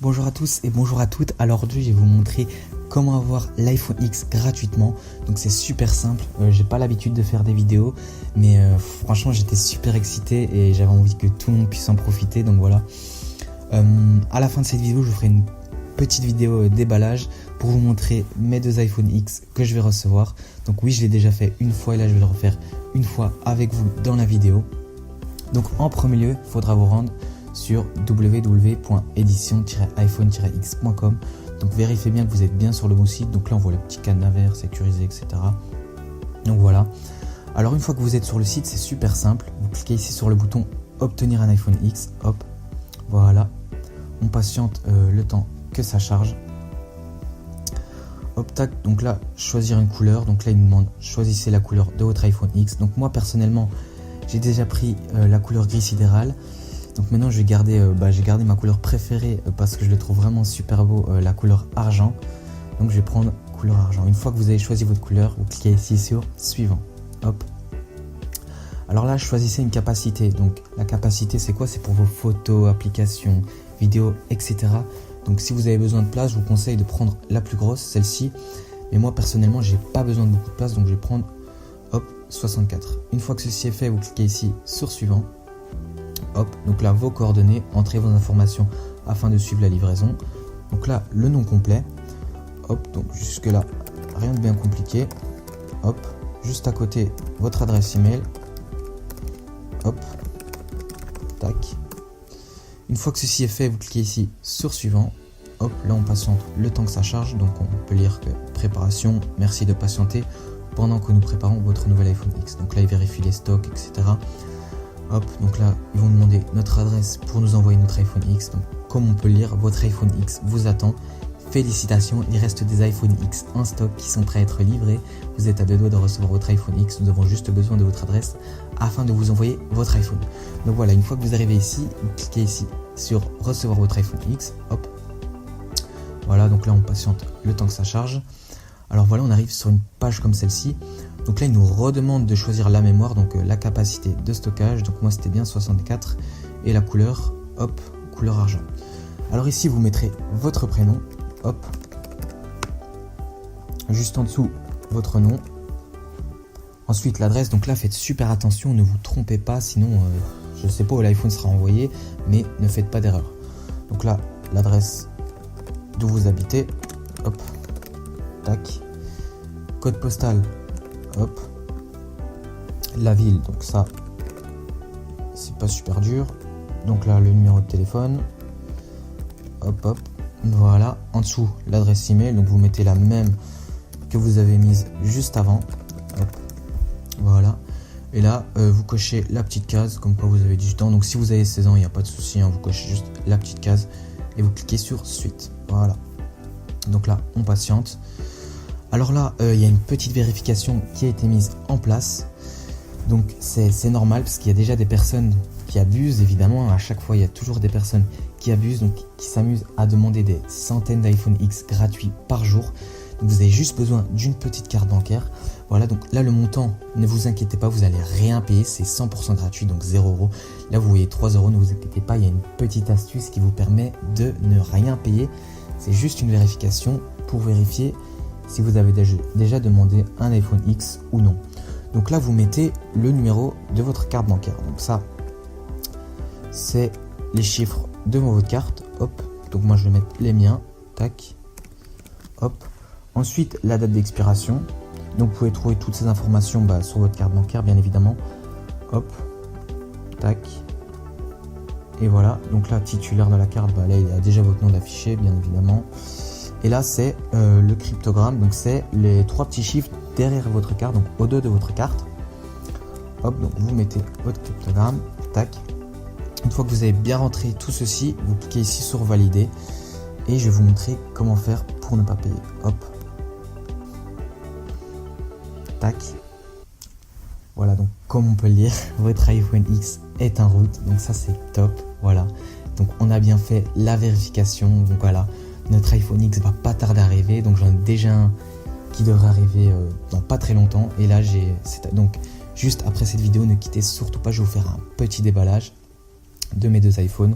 Bonjour à tous et bonjour à toutes. Alors aujourd'hui je vais vous montrer comment avoir l'iPhone X gratuitement. Donc c'est super simple, j'ai pas l'habitude de faire des vidéos, mais franchement j'étais super excité et j'avais envie que tout le monde puisse en profiter. Donc voilà, à la fin de cette vidéo je vous ferai une petite vidéo déballage pour vous montrer mes deux iPhone X que je vais recevoir. Donc oui, je l'ai déjà fait une fois et là je vais le refaire une fois avec vous dans la vidéo. Donc en premier lieu, il faudra vous rendre sur www.edition-iphone-x.com. donc vérifiez bien que vous êtes bien sur le bon site. Donc là on voit le petit cadenas vert sécurisé, etc. Donc voilà. Alors une fois que vous êtes sur le site, c'est super simple. Vous cliquez ici sur le bouton obtenir un iPhone X. Hop, voilà. On patiente le temps que ça charge. Hop, tac. Donc là, choisir une couleur. Donc là il me demande choisissez la couleur de votre iPhone X. Donc moi personnellement j'ai déjà pris la couleur gris sidéral. Donc maintenant je vais garder, j'ai gardé ma couleur préférée parce que je le trouve vraiment super beau, la couleur argent. Donc je vais prendre couleur argent. Une fois que vous avez choisi votre couleur, vous cliquez ici sur suivant. Hop. Alors là choisissez une capacité. Donc la capacité c'est quoi? C'est pour vos photos, applications, vidéos, etc. Donc si vous avez besoin de place, je vous conseille de prendre la plus grosse, celle-ci. Mais moi personnellement j'ai pas besoin de beaucoup de place, donc je vais prendre 64. Une fois que ceci est fait, vous cliquez ici sur suivant. Hop, donc là vos coordonnées, entrez vos informations afin de suivre la livraison. Donc là le nom complet. Hop, donc jusque là rien de bien compliqué. Hop, juste à côté votre adresse email. Hop, tac. Une fois que ceci est fait, vous cliquez ici sur suivant. Hop, là on patiente le temps que ça charge. Donc on peut lire que préparation, merci de patienter pendant que nous préparons votre nouvel iPhone X. Donc là il vérifie les stocks, etc. Hop, donc là ils vont demander notre adresse pour nous envoyer notre iPhone X. Donc comme on peut lire, votre iPhone X vous attend. Félicitations, il reste des iPhone X en stock qui sont prêts à être livrés. Vous êtes à deux doigts de recevoir votre iPhone X. Nous avons juste besoin de votre adresse afin de vous envoyer votre iPhone. Donc voilà, une fois que vous arrivez ici, vous cliquez ici sur recevoir votre iPhone X. Hop, voilà, donc là on patiente le temps que ça charge. Alors voilà, on arrive sur une page comme celle-ci. Donc là il nous redemande de choisir la mémoire, donc la capacité de stockage. Donc moi c'était bien 64 et la couleur, hop, couleur argent. Alors ici vous mettrez votre prénom, hop, juste en dessous votre nom. Ensuite l'adresse, donc là faites super attention, ne vous trompez pas, sinon je sais pas où l'iPhone sera envoyé, mais ne faites pas d'erreur. Donc là l'adresse d'où vous habitez, hop, tac, code postal, hop, la ville, donc ça c'est pas super dur. Donc là le numéro de téléphone, hop hop, voilà. En dessous l'adresse email, donc vous mettez la même que vous avez mise juste avant, hop, voilà. Et là vous cochez la petite case comme quoi vous avez 18 ans. Donc si vous avez 16 ans il n'y a pas de souci, hein, vous cochez juste la petite case et vous cliquez sur suite, voilà. Donc là on patiente. Alors là, il y a une petite vérification qui a été mise en place. Donc c'est normal parce qu'il y a déjà des personnes qui abusent, évidemment. À chaque fois, il y a toujours des personnes qui abusent, donc qui s'amusent à demander des centaines d'iPhone X gratuits par jour. Donc vous avez juste besoin d'une petite carte bancaire. Voilà, donc là le montant, ne vous inquiétez pas, vous n'allez rien payer, c'est 100% gratuit, donc 0€. Là vous voyez 3€, ne vous inquiétez pas, il y a une petite astuce qui vous permet de ne rien payer. C'est juste une vérification pour vérifier si vous avez déjà demandé un iPhone X ou non. Donc là vous mettez le numéro de votre carte bancaire. Donc ça c'est les chiffres de votre carte. Hop, donc moi je vais mettre les miens. Tac, hop. Ensuite la date d'expiration. Donc vous pouvez trouver toutes ces informations sur votre carte bancaire bien évidemment. Hop, tac. Et voilà, donc là titulaire de la carte, là il y a déjà votre nom d'affiché bien évidemment. Et là c'est le cryptogramme, donc c'est les trois petits chiffres derrière votre carte, donc au dos de votre carte. Hop, donc vous mettez votre cryptogramme, tac. Une fois que vous avez bien rentré tout ceci, vous cliquez ici sur valider et je vais vous montrer comment faire pour ne pas payer. Hop, tac. Voilà, donc comme on peut le lire, votre iPhone X est en route, donc ça c'est top. Voilà, donc on a bien fait la vérification, donc voilà. Notre iPhone X va pas tarder à arriver, donc j'en ai déjà un qui devrait arriver dans pas très longtemps. Et là donc juste après cette vidéo, ne quittez surtout pas, je vais vous faire un petit déballage de mes deux iPhones.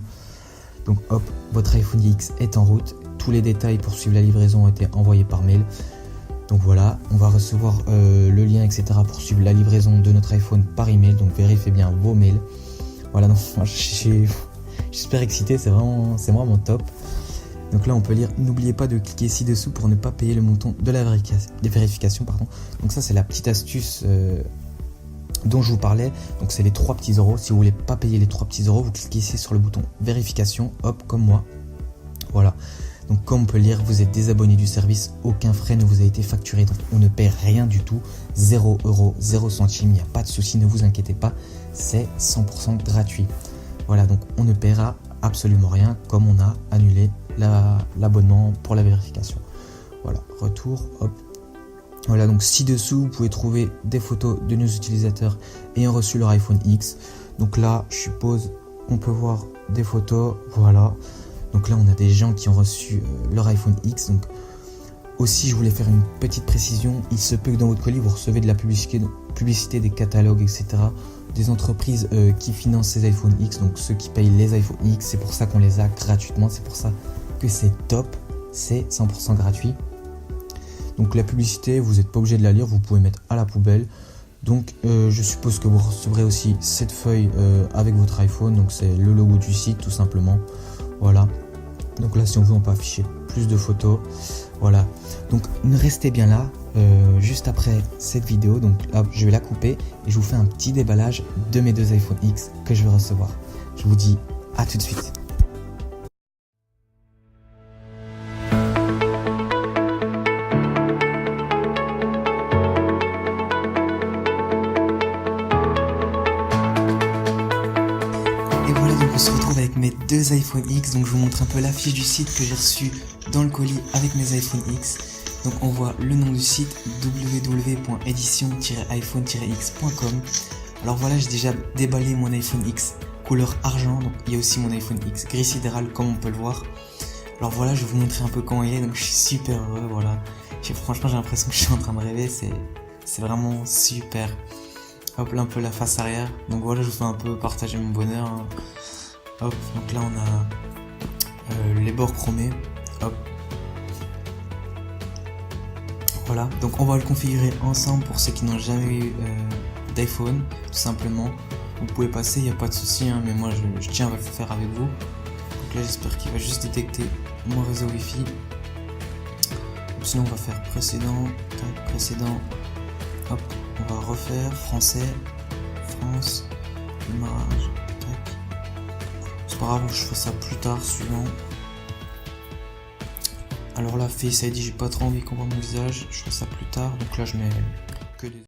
Donc hop, votre iPhone X est en route. Tous les détails pour suivre la livraison ont été envoyés par mail. Donc voilà, on va recevoir le lien, etc. pour suivre la livraison de notre iPhone par email. Donc vérifiez bien vos mails. Voilà, donc moi, je suis super excité, c'est vraiment top. Donc là, on peut lire, n'oubliez pas de cliquer ci-dessous pour ne pas payer le montant de la vérification. Donc ça, c'est la petite astuce dont je vous parlais. Donc c'est les 3 petits euros. Si vous voulez pas payer les 3 petits euros, vous cliquez ici sur le bouton vérification, hop, comme moi. Voilà. Donc comme on peut lire, vous êtes désabonné du service, aucun frais ne vous a été facturé. Donc on ne paie rien du tout, 0 €, 0 centimes, il n'y a pas de souci, ne vous inquiétez pas, c'est 100% gratuit. Voilà, donc on ne paiera absolument rien comme on a annulé l'abonnement pour la vérification. Voilà, retour, hop. Voilà, donc ci-dessous, vous pouvez trouver des photos de nos utilisateurs ayant reçu leur iPhone X. Donc là, je suppose qu'on peut voir des photos, voilà. Donc là, on a des gens qui ont reçu leur iPhone X. Donc aussi, je voulais faire une petite précision. Il se peut que dans votre colis, vous recevez de la publicité des catalogues, etc. Des entreprises qui financent ces iPhone X. Donc ceux qui payent les iPhone X, c'est pour ça qu'on les a gratuitement. C'est pour ça que c'est top. C'est 100% gratuit. Donc la publicité, vous n'êtes pas obligé de la lire. Vous pouvez mettre à la poubelle. Donc je suppose que vous recevrez aussi cette feuille avec votre iPhone. Donc c'est le logo du site, tout simplement. Voilà, donc là si on veut on peut afficher plus de photos, voilà, donc restez bien là, juste après cette vidéo, donc là je vais la couper et je vous fais un petit déballage de mes 2 iPhone X que je vais recevoir. Je vous dis à tout de suite. Et voilà, donc on se retrouve avec mes 2 iPhone X. Donc je vous montre un peu l'affiche du site que j'ai reçu dans le colis avec mes iPhone X. Donc on voit le nom du site www.edition-iphone-x.com. Alors voilà, j'ai déjà déballé mon iPhone X couleur argent. Donc il y a aussi mon iPhone X gris sidéral comme on peut le voir. Alors voilà, je vais vous montrer un peu comment il est. Donc je suis super heureux, voilà. Franchement j'ai l'impression que je suis en train de rêver, c'est vraiment super. Hop là un peu la face arrière. Donc voilà, je vous fais un peu partager mon bonheur, hein. Hop, donc là on a les bords chromés. Hop. Voilà, donc on va le configurer ensemble pour ceux qui n'ont jamais eu d'iPhone, tout simplement. Vous pouvez passer, il n'y a pas de souci, hein, mais moi je tiens à le faire avec vous. Donc là j'espère qu'il va juste détecter mon réseau Wi-Fi. Sinon on va faire précédent, tac, précédent. Hop, on va refaire français, France, démarrage, tac. C'est pas grave, je ferai ça plus tard, suivant. Alors là, Face ID, j'ai pas trop envie qu'on voit mon visage, je ferai ça plus tard. Donc là, je mets que des...